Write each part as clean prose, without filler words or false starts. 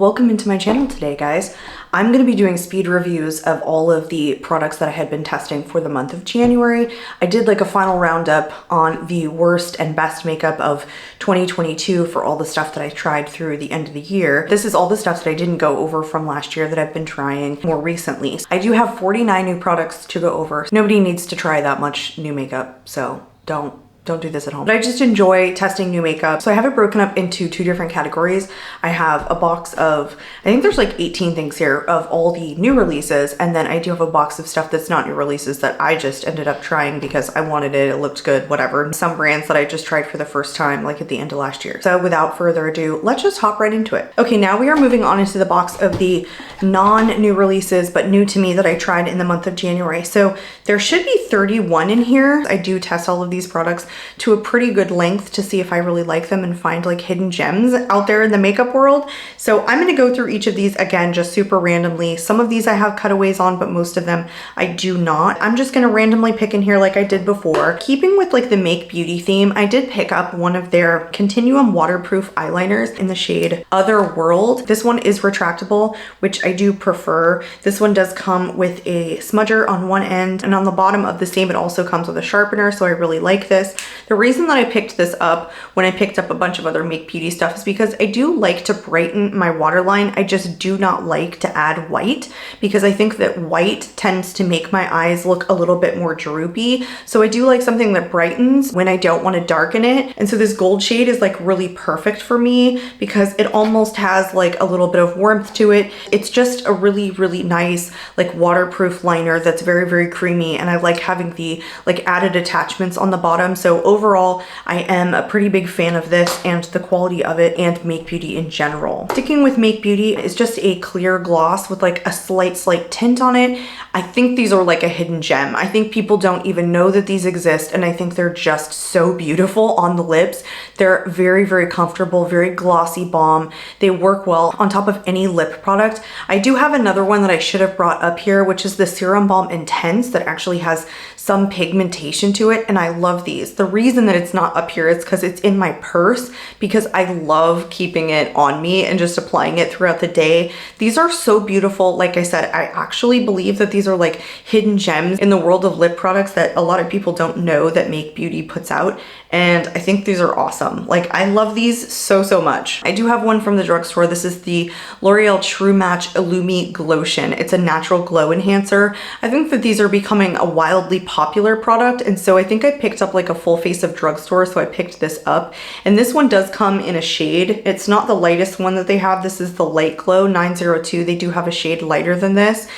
Welcome into my channel today, guys. I'm going to be doing speed reviews of all of the products that I had been testing for the month of January. I did like a final roundup on the worst and best makeup of 2022 for all the stuff that I tried through the end of the year. This is all the stuff that I didn't go over from last year that I've been trying more recently. I do have 49 new products to go over. Nobody needs to try that much new makeup, so don't do this at home. But I just enjoy testing new makeup. So I have it broken up into two different categories. I have a box of, I think there's like 18 things here of all the new releases. And then I do have a box of stuff that's not new releases that I just ended up trying because I wanted it, it looked good, whatever. Some brands that I just tried for the first time, like at the end of last year. So without further ado, let's just hop right into it. Okay, now we are moving on into the box of the non-new releases, but new to me that I tried in the month of January. So there should be 31 in here. I do test all of these products to a pretty good length to see if I really like them and find like hidden gems out there in the makeup world. So I'm going to go through each of these again, just super randomly. Some of these I have cutaways on, but most of them I do not. I'm just going to randomly pick in here like I did before. Keeping with like the Make Beauty theme, I did pick up one of their Continuum waterproof eyeliners in the shade Otherworld. This one is retractable, which I do prefer. This one does come with a smudger on one end, and on the bottom of the same it also comes with a sharpener, so I really like this. The reason that I picked this up when I picked up a bunch of other Make Beauty stuff is because I do like to brighten my waterline. I just do not like to add white because I think that white tends to make my eyes look a little bit more droopy. So I do like something that brightens when I don't want to darken it. And so this gold shade is like really perfect for me because it almost has like a little bit of warmth to it. It's just a really, really nice like waterproof liner that's very, very creamy. And I like having the like added attachments on the bottom. So overall, I am a pretty big fan of this and the quality of it and Make Beauty in general. Sticking with Make Beauty is just a clear gloss with like a slight tint on it. I think these are like a hidden gem. I think people don't even know that these exist, and I think they're just so beautiful on the lips. They're very, very comfortable, very glossy balm. They work well on top of any lip product. I do have another one that I should have brought up here, which is the Serum Balm Intense that actually has some pigmentation to it, and I love these. The reason that it's not up here is because it's in my purse because I love keeping it on me and just applying it throughout the day. These are so beautiful. Like I said, I actually believe that these are like hidden gems in the world of lip products that a lot of people don't know that Make Beauty puts out, and I think these are awesome. Like I love these so much. I do have one from the drugstore. This is the L'Oreal True Match Lumi Glotion. It's a natural glow enhancer. I think that these are becoming a wildly popular product, and so I think I picked up like a full face of drugstore, so I picked this up. And this one does come in a shade. It's not the lightest one that they have. This is the Light Glow 902. They do have a shade lighter than this.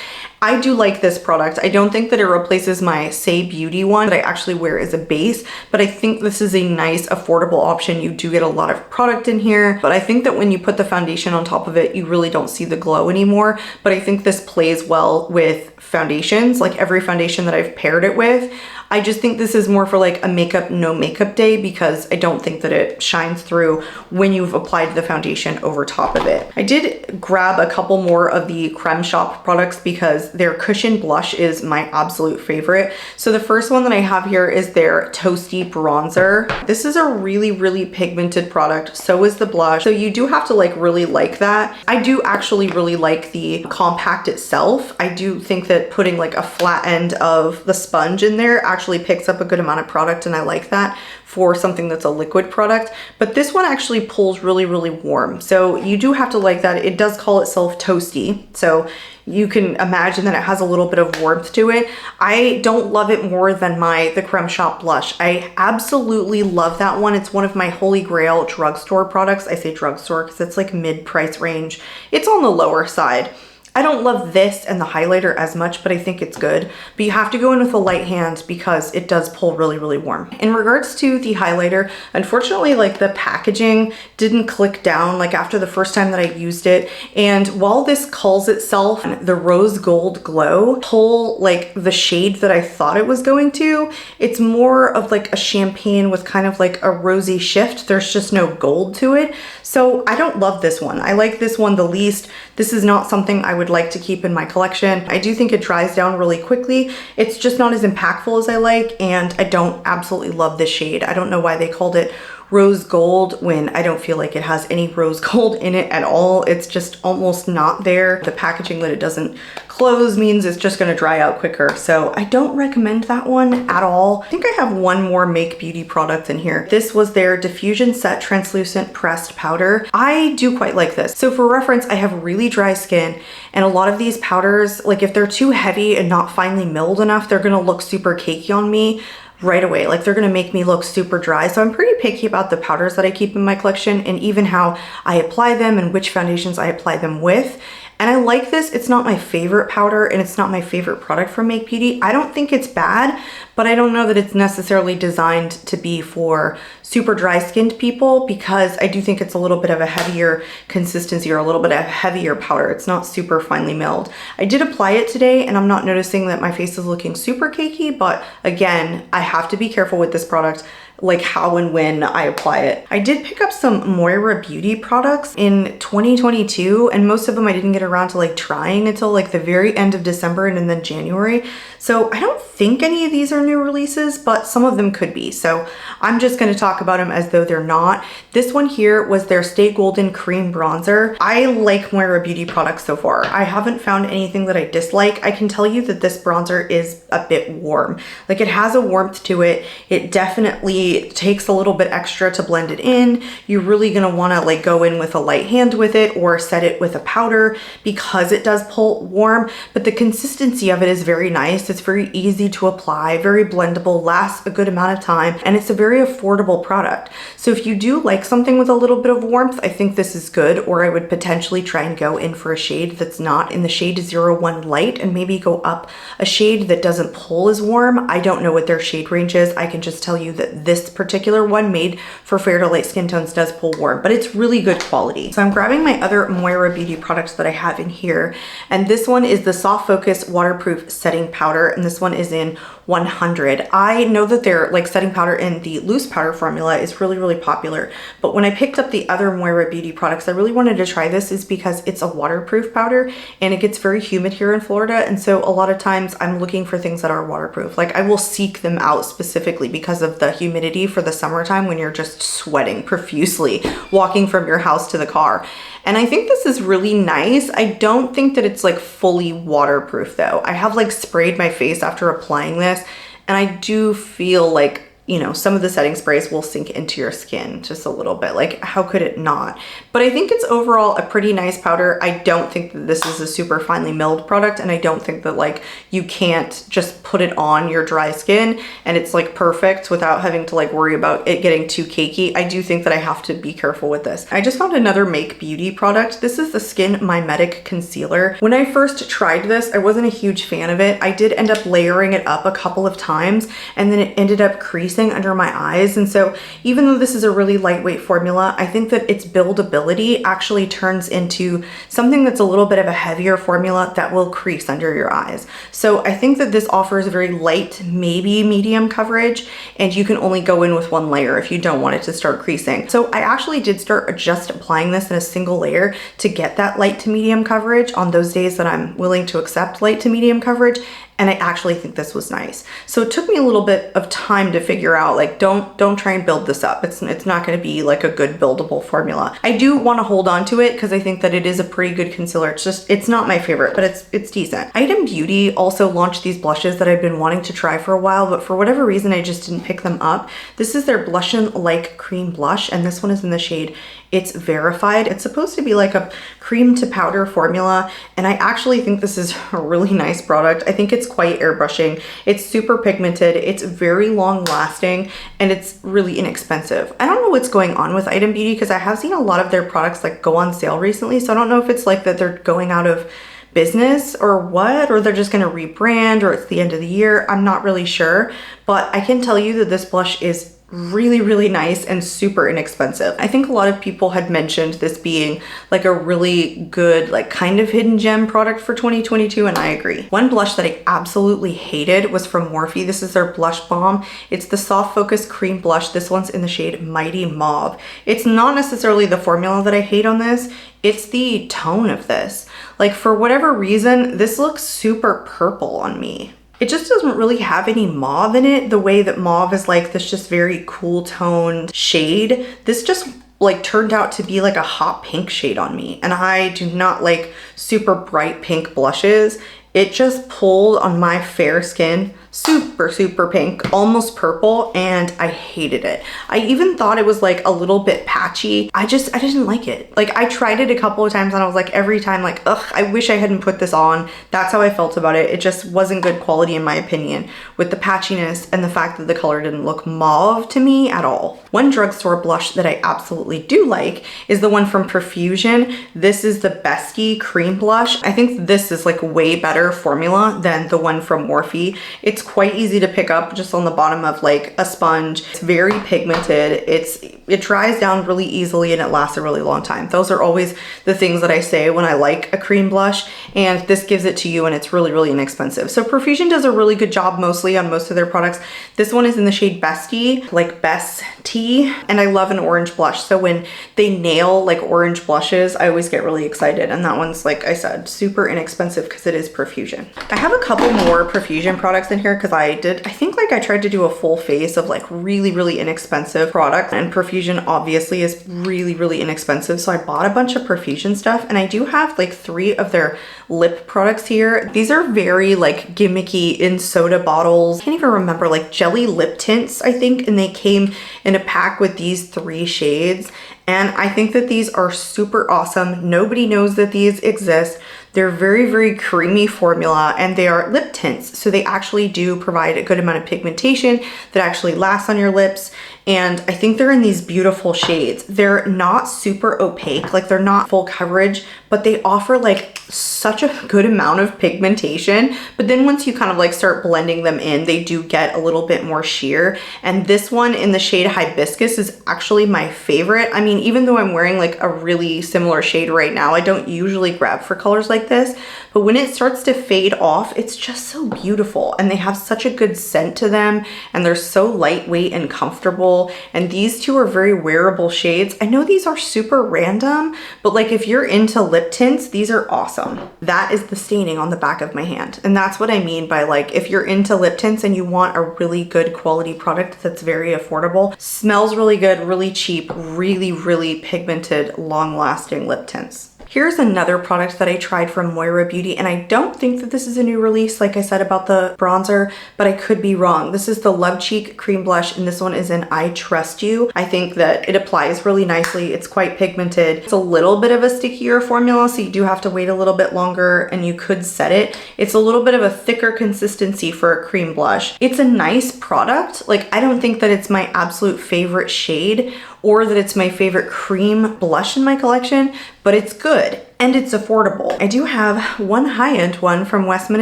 I do like this product. I don't think that it replaces my Say Beauty one that I actually wear as a base, but I think this is a nice affordable option. You do get a lot of product in here, but I think that when you put the foundation on top of it, you really don't see the glow anymore. But I think this plays well with foundations, like every foundation that I've paired it with. I just think this is more for like a makeup, no makeup day because I don't think that it shines through when you've applied the foundation over top of it. I did grab a couple more of the Creme Shop products because their cushion blush is my absolute favorite. So the first one that I have here is their Toasty bronzer. This is a really, really pigmented product. So is the blush. So you do have to like really like that. I do actually really like the compact itself. I do think that putting like a flat end of the sponge in there actually picks up a good amount of product, and I like that for something that's a liquid product. But this one actually pulls really, really warm. So you do have to like that. It does call itself Toasty, so you can imagine that it has a little bit of warmth to it. I don't love it more than the Creme Shop blush. I absolutely love that one. It's one of my holy grail drugstore products. I say drugstore because it's like mid-price range. It's on the lower side. I don't love this and the highlighter as much, but I think it's good. But you have to go in with a light hand because it does pull really, really warm. In regards to the highlighter, unfortunately, like the packaging didn't click down like after the first time that I used it. And while this calls itself the Rose Gold Glow, pull like the shade that I thought it was going to, it's more of like a champagne with kind of like a rosy shift. There's just no gold to it. So I don't love this one. I like this one the least. This is not something I would like to keep in my collection. I do think it dries down really quickly. It's just not as impactful as I like, and I don't absolutely love this shade. I don't know why they called it rose gold when I don't feel like it has any rose gold in it at all. It's just almost not there. The packaging that it doesn't close means it's just gonna dry out quicker. So I don't recommend that one at all. I think I have one more Make Beauty product in here. This was their Diffusion Set Translucent Pressed Powder. I do quite like this. So for reference, I have really dry skin, and a lot of these powders, like if they're too heavy and not finely milled enough, they're gonna look super cakey on me right away. Like they're gonna make me look super dry. So I'm pretty picky about the powders that I keep in my collection and even how I apply them and which foundations I apply them with. And I like this. It's not my favorite powder and it's not my favorite product from Make Beauty. I don't think it's bad, but I don't know that it's necessarily designed to be for super dry skinned people, because I do think it's a little bit of a heavier consistency or a little bit of heavier powder. It's not super finely milled. I did apply it today and I'm not noticing that my face is looking super cakey, but again, I have to be careful with this product, like how and when I apply it. I did pick up some Moira beauty products in 2022, and most of them I didn't get around to like trying until like the very end of December and then January. So I don't think any of these are new releases, but some of them could be. So I'm just gonna talk about them as though they're not. This one here was their Stay Golden Cream Bronzer. I like Moira beauty products so far. I haven't found anything that I dislike. I can tell you that this bronzer is a bit warm. Like it has a warmth to it. It definitely takes a little bit extra to blend it in. You're really gonna wanna like go in with a light hand with it or set it with a powder because it does pull warm, but the consistency of it is very nice. It's very easy to apply, very blendable, lasts a good amount of time, and it's a very affordable product. So if you do like something with a little bit of warmth, I think this is good, or I would potentially try and go in for a shade that's not in the shade 01 Light and maybe go up a shade that doesn't pull as warm. I don't know what their shade range is. I can just tell you that this particular one made for fair to light skin tones does pull warm, but it's really good quality. So I'm grabbing my other Moira beauty products that I have in here, and this one is the Soft Focus Waterproof Setting Powder, and this one is in 100. I know that their like setting powder in the loose powder formula is really, really popular, but when I picked up the other Moira beauty products, I really wanted to try this is because it's a waterproof powder and it gets very humid here in Florida, and so a lot of times I'm looking for things that are waterproof. Like I will seek them out specifically because of the humidity for the summertime when you're just sweating profusely walking from your house to the car. And I think this is really nice. I don't think that it's like fully waterproof though. I have like sprayed my face after applying this, and I do feel like, you know, some of the setting sprays will sink into your skin just a little bit. Like how could it not? But I think it's overall a pretty nice powder. I don't think that this is a super finely milled product, and I don't think that like you can't just put it on your dry skin and it's like perfect without having to like worry about it getting too cakey. I do think that I have to be careful with this. I just found another Make Beauty product. This is the Skin MIMETIC Concealer. When I first tried this, I wasn't a huge fan of it. I did end up layering it up a couple of times, and then it ended up creasing under my eyes. And so even though this is a really lightweight formula, I think that its buildability actually turns into something that's a little bit of a heavier formula that will crease under your eyes. So I think that this offers a very light, maybe medium coverage, and you can only go in with one layer if you don't want it to start creasing. So I actually did start just applying this in a single layer to get that light to medium coverage on those days that I'm willing to accept light to medium coverage. And I actually think this was nice. So it took me a little bit of time to figure out, like, don't try and build this up. It's not gonna be like a good buildable formula. I do wanna hold on to it because I think that it is a pretty good concealer. It's just, it's not my favorite, but it's decent. Item Beauty also launched these blushes that I've been wanting to try for a while, but for whatever reason, I just didn't pick them up. This is their Blushin Like Cream Blush, and this one is in the shade It's Verified. It's supposed to be like a cream to powder formula, and I actually think this is a really nice product. I think it's quite airbrushing. It's super pigmented, it's very long lasting, and it's really inexpensive. I don't know what's going on with Item Beauty because I have seen a lot of their products like go on sale recently, so I don't know if it's like that they're going out of business or what, or they're just gonna rebrand, or it's the end of the year. I'm not really sure, but I can tell you that this blush is really, really nice and super inexpensive. I think a lot of people had mentioned this being like a really good, like kind of hidden gem product for 2022, and I agree. One blush that I absolutely hated was from Morphe. This is their blush balm. It's the Soft Focus Cream Blush. This one's in the shade Mighty Mauve. It's not necessarily the formula that I hate on this, it's the tone of this. Like for whatever reason, this looks super purple on me. It just doesn't really have any mauve in it the way that mauve is like this just very cool toned shade. This just like turned out to be like a hot pink shade on me, and I do not like super bright pink blushes. It just pulled on my fair skin, super pink, almost purple, and I hated it. I even thought it was like a little bit patchy. I didn't like it. Like I tried it a couple of times and I was like every time like, ugh, I wish I hadn't put this on. That's how I felt about it. It just wasn't good quality in my opinion, with the patchiness and the fact that the color didn't look mauve to me at all. One drugstore blush that I absolutely do like is the one from ProFusion. This is the Bestie Cream Blush. I think this is like way better formula than the one from Morphe. It's quite easy to pick up just on the bottom of like a sponge. It's very pigmented. It dries down really easily and it lasts a really long time. Those are always the things that I say when I like a cream blush, and this gives it to you and it's really inexpensive. So ProFusion does a really good job mostly on most of their products. This one is in the shade Bestie, like Best Tea, and I love an orange blush. So when they nail like orange blushes, I always get really excited, and that one's, like I said, super inexpensive because it is ProFusion. I have a couple more ProFusion products in here because I think like I tried to do a full face of like really inexpensive products, and ProFusion obviously is really inexpensive. So I bought a bunch of ProFusion stuff, and I do have like 3 of their lip products here. These are very like gimmicky in soda bottles. I can't even remember, like jelly lip tints, I think, and they came in a pack with these 3 shades. And I think that these are super awesome. Nobody knows that these exist. They're very creamy formula, and they are lip tints. So they actually do provide a good amount of pigmentation that actually lasts on your lips. And I think they're in these beautiful shades. They're not super opaque, like they're not full coverage, but they offer like such a good amount of pigmentation. But then once you kind of like start blending them in, they do get a little bit more sheer. And this one in the shade Hibiscus is actually my favorite. I mean, even though I'm wearing like a really similar shade right now, I don't usually grab for colors like this, but when it starts to fade off, it's just so beautiful. And they have such a good scent to them, and they're so lightweight and comfortable. And these 2 are very wearable shades. I know these are super random, but like if you're into lip tints, these are awesome. That is the staining on the back of my hand. And that's what I mean by like, if you're into lip tints and you want a really good quality product that's very affordable, smells really good, really cheap, really pigmented, long-lasting lip tints. Here's another product that I tried from Moira Beauty, and I don't think that this is a new release, like I said about the bronzer, but I could be wrong. This is the Love Cheek Cream Blush, and this one is in I Trust You. I think that it applies really nicely. It's quite pigmented. It's a little bit of a stickier formula, so you do have to wait a little bit longer, and you could set it. It's a little bit of a thicker consistency for a cream blush. It's a nice product. Like, I don't think that it's my absolute favorite shade or that it's my favorite cream blush in my collection, but it's good and it's affordable. I do have one high-end one from Westman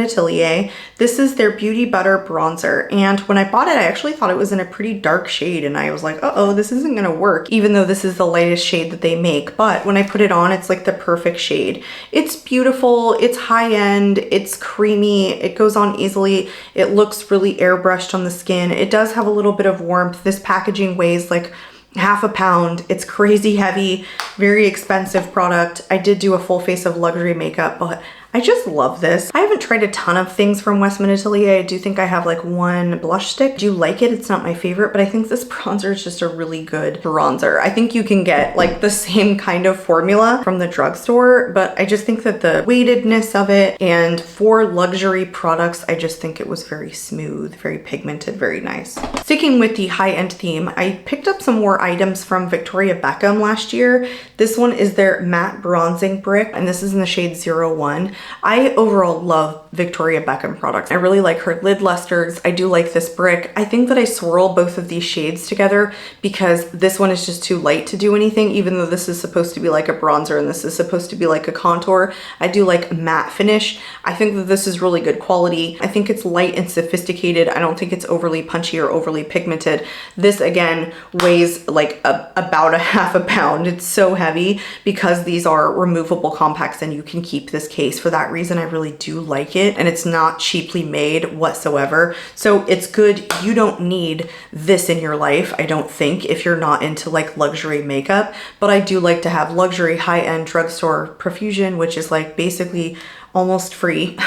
Atelier. This is their Beauty Butter Bronzer, and when I bought it, I actually thought it was in a pretty dark shade, and I was like, uh-oh, this isn't gonna work, even though this is the lightest shade that they make. But when I put it on, it's like the perfect shade. It's beautiful, it's high-end, it's creamy, it goes on easily, it looks really airbrushed on the skin. It does have a little bit of warmth. This packaging weighs like half a pound. It's crazy heavy, very expensive product. I did do a full face of luxury makeup, but I just love this. I haven't tried a ton of things from Westman Atelier. I do think I have like one blush stick. I do like it. It's not my favorite, but I think this bronzer is just a really good bronzer. I think you can get like the same kind of formula from the drugstore, but I just think that the weightedness of it, and for luxury products, I just think it was very smooth, very pigmented, very nice. Sticking with the high-end theme, I picked up some more items from Victoria Beckham last year. This one is their matte bronzing brick, and this is in the shade 01. I overall love Victoria Beckham products. I really like her lid lusters. I do like this brick. I think that I swirl both of these shades together because this one is just too light to do anything, even though this is supposed to be like a bronzer and this is supposed to be like a contour. I do like matte finish. I think that this is really good quality. I think it's light and sophisticated. I don't think it's overly punchy or overly pigmented. This again weighs like about a half a pound. It's so heavy because these are removable compacts and you can keep this case. For that reason, I really do like it, and it's not cheaply made whatsoever. So it's good. You don't need this in your life, I don't think, if you're not into like luxury makeup, but I do like to have luxury high-end drugstore ProFusion, which is like basically almost free.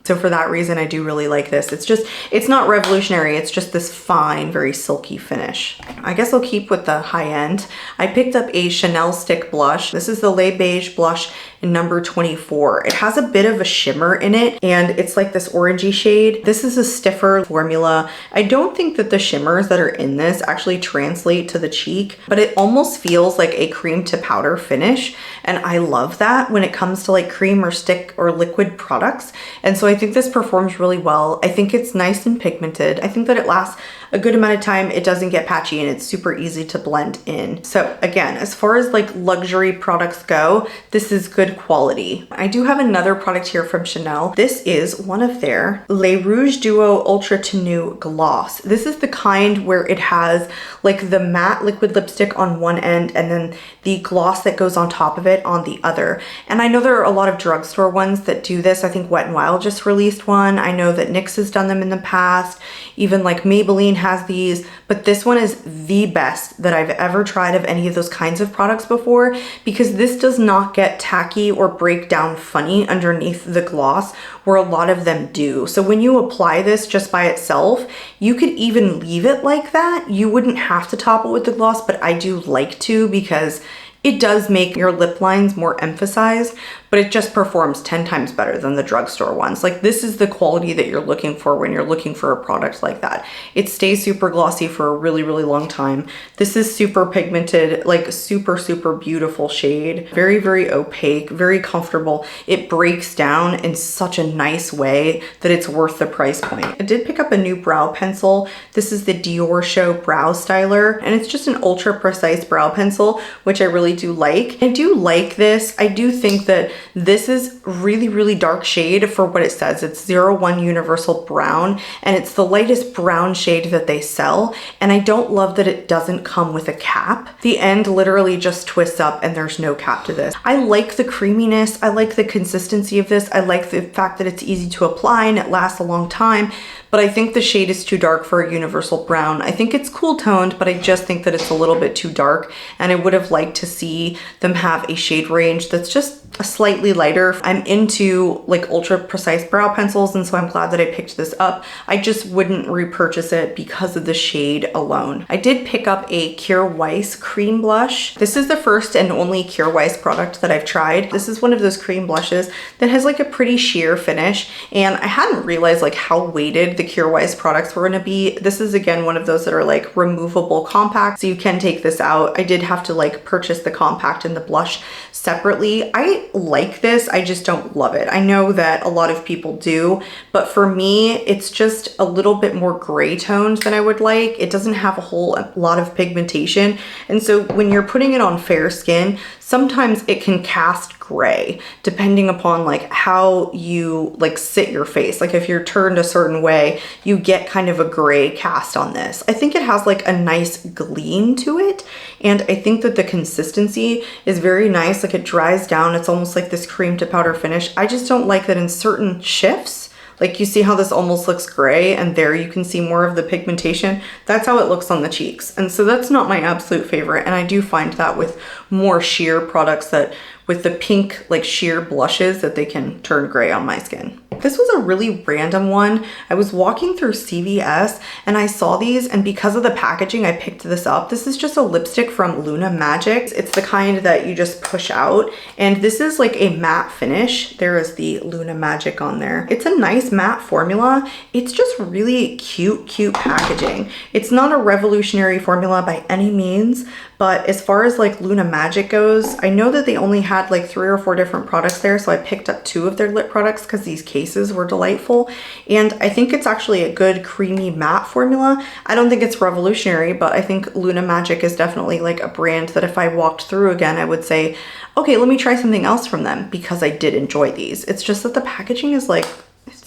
So for that reason, I do really like this. It's not revolutionary. It's just this fine, very silky finish. I guess I'll keep with the high end. I picked up a Chanel stick blush. This is the Le Beige blush in number 24. It has a bit of a shimmer in it, and it's like this orangey shade. This is a stiffer formula. I don't think that the shimmers that are in this actually translate to the cheek, but it almost feels like a cream to powder finish. And I love that when it comes to like cream or stick or liquid products. And so I think this performs really well. I think it's nice and pigmented. I think that it lasts a good amount of time. It doesn't get patchy and it's super easy to blend in. So again, as far as like luxury products go, this is good quality. I do have another product here from Chanel. This is one of their Le Rouge Duo Ultra Tenue Gloss. This is the kind where it has like the matte liquid lipstick on one end and then the gloss that goes on top of it on the other. And I know there are a lot of drugstore ones that do this. I think Wet n Wild just released one. I know that NYX has done them in the past. Even like Maybelline has these, but this one is the best that I've ever tried of any of those kinds of products before, because this does not get tacky or break down funny underneath the gloss where a lot of them do. So when you apply this just by itself, you could even leave it like that. You wouldn't have to top it with the gloss, but I do like to because it does make your lip lines more emphasized, but it just performs 10 times better than the drugstore ones. Like this is the quality that you're looking for when you're looking for a product like that. It stays super glossy for a really, really long time. This is super pigmented, like super, super beautiful shade. Very, very opaque, very comfortable. It breaks down in such a nice way that it's worth the price point. I did pick up a new brow pencil. This is the Dior Show Brow Styler, and it's just an ultra precise brow pencil, which I really do like. I do like this. I do think that this is really, really dark shade for what it says. It's 01 Universal Brown, and it's the lightest brown shade that they sell. And I don't love that it doesn't come with a cap. The end literally just twists up and there's no cap to this. I like the creaminess. I like the consistency of this. I like the fact that it's easy to apply and it lasts a long time. But I think the shade is too dark for a universal brown. I think it's cool toned, but I just think that it's a little bit too dark, and I would have liked to see them have a shade range that's just a slightly lighter. I'm into like ultra precise brow pencils, and so I'm glad that I picked this up. I just wouldn't repurchase it because of the shade alone. I did pick up a Kjaer Weis cream blush. This is the first and only Kjaer Weis product that I've tried. This is one of those cream blushes that has like a pretty sheer finish, and I hadn't realized like how weighted the Kjaer Weis products were gonna be. This is again one of those that are like removable compact, so you can take this out. I did have to like purchase the compact and the blush separately. I like this, I just don't love it. I know that a lot of people do, but for me, it's just a little bit more gray toned than I would like. It doesn't have a whole lot of pigmentation. And so when you're putting it on fair skin, sometimes it can cast gray depending upon like how you like sit your face. Like if you're turned a certain way, you get kind of a gray cast on this. I think it has like a nice gleam to it, and I think that the consistency is very nice. Like it dries down, it's almost like this cream to powder finish. I just don't like that in certain shifts. Like you see how this almost looks gray and there you can see more of the pigmentation. That's how it looks on the cheeks. And so that's not my absolute favorite. And I do find that with more sheer products, that with the pink like sheer blushes, that they can turn gray on my skin. This was a really random one. I was walking through CVS and I saw these, and because of the packaging, I picked this up. This is just a lipstick from Luna Magic. It's the kind that you just push out, and this is like a matte finish. There is the Luna Magic on there. It's a nice matte formula. It's just really cute packaging. It's not a revolutionary formula by any means, but as far as like Luna Magic goes, I know that they only had like 3 or 4 different products there, so I picked up 2 of their lip products because these cases were delightful. And I think it's actually a good creamy matte formula. I don't think it's revolutionary, but I think Luna Magic is definitely like a brand that if I walked through again, I would say, okay, let me try something else from them, because I did enjoy these. It's just that the packaging is like,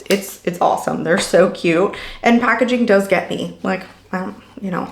it's awesome. They're so cute, and packaging does get me. Like, you know,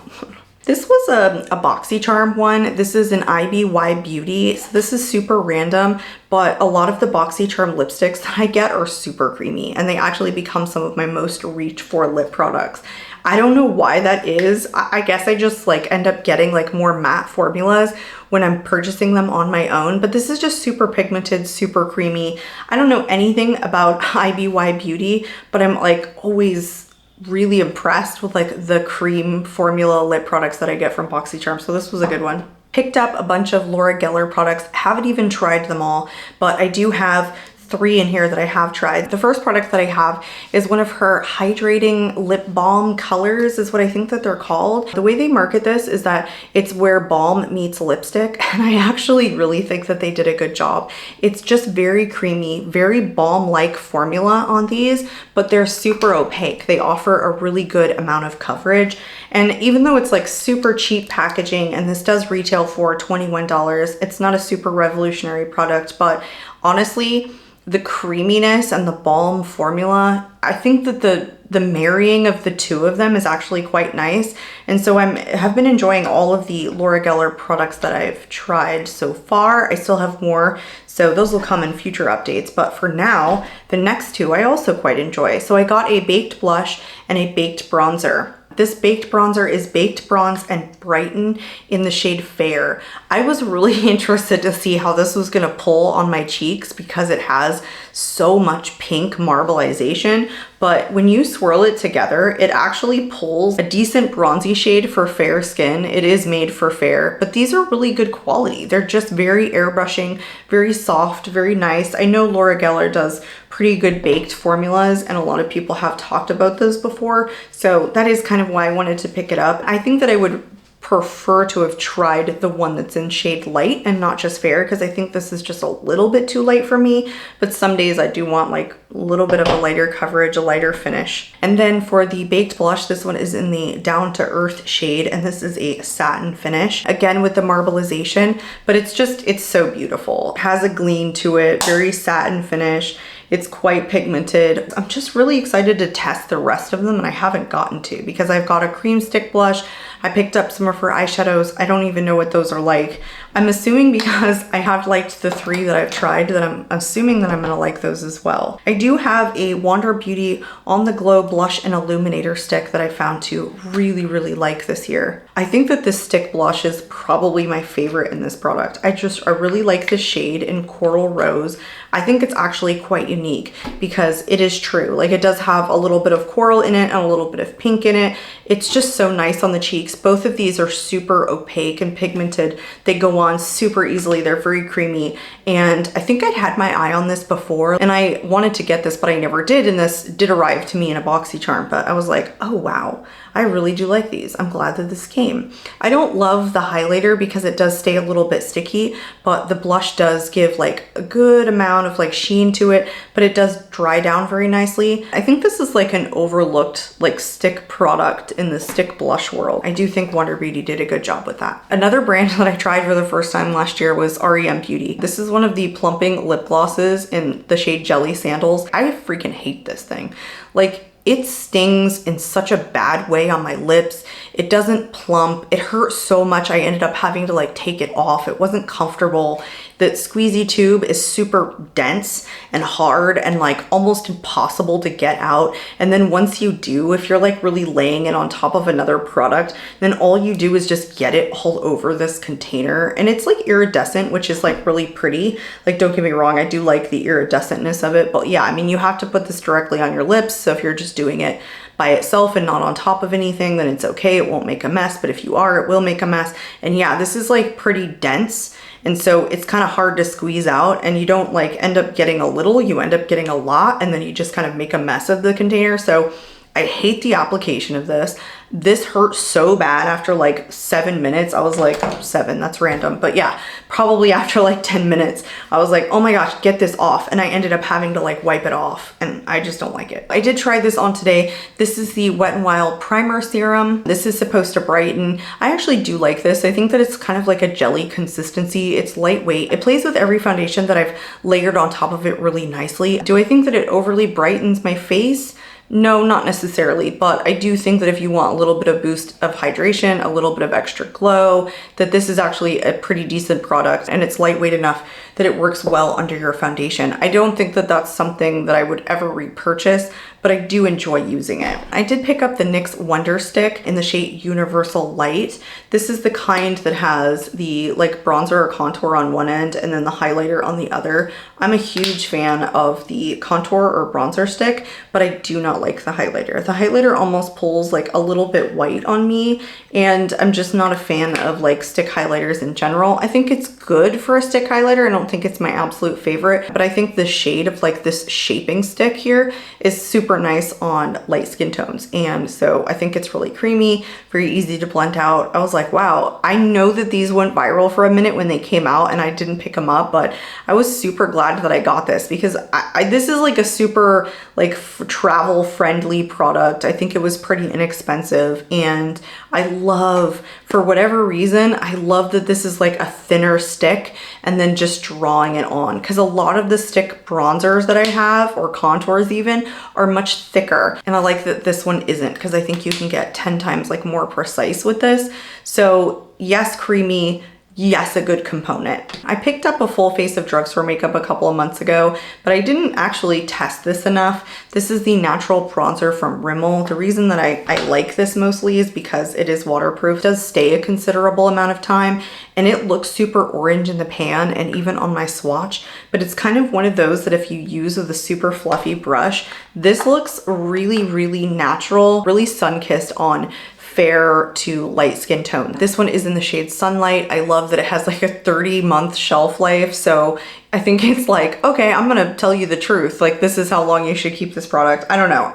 This was a BoxyCharm one. This is an IBY Beauty. So this is super random, but a lot of the BoxyCharm lipsticks that I get are super creamy, and they actually become some of my most reach for lip products. I don't know why that is. I guess I just like end up getting like more matte formulas when I'm purchasing them on my own, but this is just super pigmented, super creamy. I don't know anything about IBY Beauty, but I'm like always really impressed with like the cream formula lip products that I get from BoxyCharm. So this was a good one. Picked up a bunch of Laura Geller products. Haven't even tried them all, but I do have 3 in here that I have tried. The first product that I have is one of her hydrating lip balm colors, is what I think that they're called. The way they market this is that it's where balm meets lipstick, and I actually really think that they did a good job. It's just very creamy, very balm-like formula on these, but they're super opaque. They offer a really good amount of coverage, and even though it's like super cheap packaging, and this does retail for $21, it's not a super revolutionary product, but honestly, the creaminess and the balm formula, I think that the marrying of the two of them is actually quite nice. And so I have been enjoying all of the Laura Geller products that I've tried so far. I still have more, so those will come in future updates. But for now, the next 2 I also quite enjoy. So I got a baked blush and a baked bronzer. This baked bronzer is Baked Bronze and Brighten in the shade Fair. I was really interested to see how this was gonna pull on my cheeks because it has so much pink marbleization, but when you swirl it together, it actually pulls a decent bronzy shade for fair skin. It is made for fair, but these are really good quality. They're just very airbrushing, very soft, very nice. I know Laura Geller does pretty good baked formulas, and a lot of people have talked about those before, so that is kind of why I wanted to pick it up. I think that I would prefer to have tried the one that's in shade light and not just fair, because I think this is just a little bit too light for me, but some days I do want like a little bit of a lighter coverage, a lighter finish. And then for the baked blush, this one is in the Down to Earth shade, and this is a satin finish, again with the marbleization, but it's so beautiful. It has a gleam to it, very satin finish. It's quite pigmented. I'm just really excited to test the rest of them, and I haven't gotten to because I've got a cream stick blush. I picked up some of her eyeshadows. I don't even know what those are like. I'm assuming because I have liked the 3 that I've tried that I'm assuming that I'm gonna like those as well. I do have a Wander Beauty On the Glow blush and illuminator stick that I found to really, really like this year. I think that this stick blush is probably my favorite in this product. I really like the shade in Coral Rose. I think it's actually quite unique because it is true. Like, it does have a little bit of coral in it and a little bit of pink in it. It's just so nice on the cheeks. Both of these are super opaque and pigmented. They go on super easily. They're very creamy. And I think I'd had my eye on this before and I wanted to get this, but I never did. And this did arrive to me in a BoxyCharm, but I was like, oh wow, I really do like these. I'm glad that this came. I don't love the highlighter because it does stay a little bit sticky, but the blush does give like a good amount of like sheen to it, but it does dry down very nicely. I think this is like an overlooked like stick product in the stick blush world. I do think Wander Beauty did a good job with that. Another brand that I tried for the first time last year was REM Beauty. This is one of the plumping lip glosses in the shade Jelly Sandals. I freaking hate this thing. Like, it stings in such a bad way on my lips. It doesn't plump. It hurt so much I ended up having to like take it off. It wasn't comfortable. The squeezy tube is super dense and hard and like almost impossible to get out. And then once you do, if you're like really laying it on top of another product, then all you do is just get it all over this container. And it's like iridescent, which is like really pretty. Like, don't get me wrong, I do like the iridescentness of it, but yeah, I mean, you have to put this directly on your lips. So if you're just doing it by itself and not on top of anything, then it's okay. It won't make a mess, but if you are, it will make a mess. And yeah, this is like pretty dense. And so it's kind of hard to squeeze out, and you don't like end up getting a little, you end up getting a lot, and then you just kind of make a mess of the container. So I hate the application of this. This hurt so bad after like 7 minutes. I was like, 7, that's random. But yeah, probably after like 10 minutes, I was like, oh my gosh, get this off. And I ended up having to like wipe it off, and I just don't like it. I did try this on today. This is the Wet n Wild Primer Serum. This is supposed to brighten. I actually do like this. I think that it's kind of like a jelly consistency. It's lightweight. It plays with every foundation that I've layered on top of it really nicely. Do I think that it overly brightens my face? No, not necessarily, but I do think that if you want a little bit of boost of hydration, a little bit of extra glow, that this is actually a pretty decent product, and it's lightweight enough that it works well under your foundation. I don't think that that's something that I would ever repurchase, but I do enjoy using it. I did pick up the NYX Wonder Stick in the shade Universal Light. This is the kind that has the like bronzer or contour on one end and then the highlighter on the other. I'm a huge fan of the contour or bronzer stick, but I do not like the highlighter. The highlighter almost pulls like a little bit white on me, and I'm just not a fan of like stick highlighters in general. I think it's good for a stick highlighter. I don't think it's my absolute favorite, but I think the shade of like this shaping stick here is super nice on light skin tones. And so I think it's really creamy, very easy to blend out. I was like, wow, I know that these went viral for a minute when they came out and I didn't pick them up, but I was super glad that I got this because this is like a super like travel friendly product. I think it was pretty inexpensive, and I love, for whatever reason, I love that this is like a thinner stick and then just drawing it on, because a lot of the stick bronzers that I have, or contours even, are much thicker, and I like that this one isn't, because I think you can get 10 times like more precise with this. So yes, creamy. Yes, a good component. I picked up a full face of drugstore makeup a couple of months ago, but I didn't actually test this enough. This is the natural bronzer from Rimmel. The reason that I like this mostly is because it is waterproof. It does stay a considerable amount of time, and it looks super orange in the pan and even on my swatch, but it's kind of one of those that if you use with a super fluffy brush, this looks really, really natural, really sun-kissed on fair to light skin tone. This one is in the shade Sunlight. I love that it has like a 30-month shelf life. So I think it's like, okay, I'm gonna tell you the truth. Like, this is how long you should keep this product. I don't know.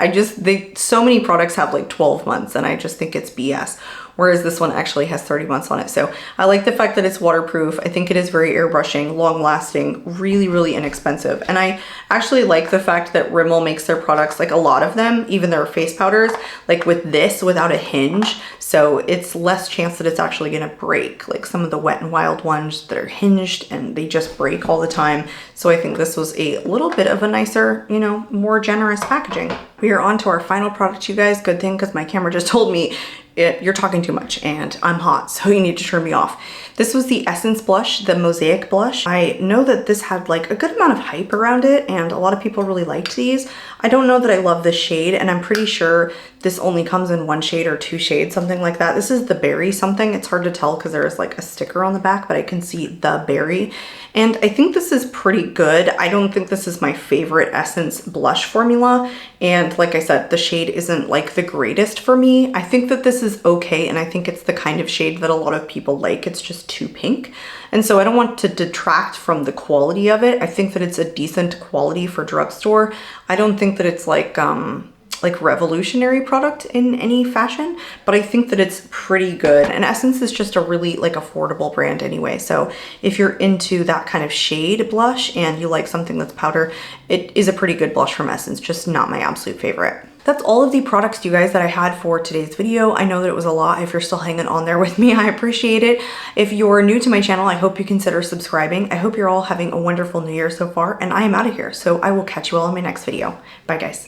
So many products have like 12 months and I just think it's BS. Whereas this one actually has 30 months on it. So I like the fact that it's waterproof. I think it is very airbrushing, long lasting, really, really inexpensive. And I actually like the fact that Rimmel makes their products, like a lot of them, even their face powders, like with this without a hinge. So it's less chance that it's actually gonna break, like some of the Wet n Wild ones that are hinged and they just break all the time. So I think this was a little bit of a nicer, you know, more generous packaging. We are on to our final product, you guys. Good thing, because my camera just told me you're talking too much and I'm hot, so you need to turn me off. This was the Essence blush, the Mosaic blush. I know that this had like a good amount of hype around it and a lot of people really liked these. I don't know that I love this shade, and I'm pretty sure this only comes in one shade or two shades, something like that. This is the berry something. It's hard to tell because there's like a sticker on the back, but I can see the berry. And I think this is pretty good. I don't think this is my favorite Essence blush formula. And like I said, the shade isn't like the greatest for me. I think that this is okay, and I think it's the kind of shade that a lot of people like. It's just too pink. And so I don't want to detract from the quality of it. I think that it's a decent quality for drugstore. I don't think that it's like revolutionary product in any fashion, but I think that it's pretty good. And Essence is just a really like affordable brand anyway. So if you're into that kind of shade blush and you like something that's powder, it is a pretty good blush from Essence, just not my absolute favorite. That's all of the products, you guys, that I had for today's video. I know that it was a lot. If you're still hanging on there with me, I appreciate it. If you're new to my channel, I hope you consider subscribing. I hope you're all having a wonderful new year so far, and I am out of here. So I will catch you all in my next video. Bye, guys.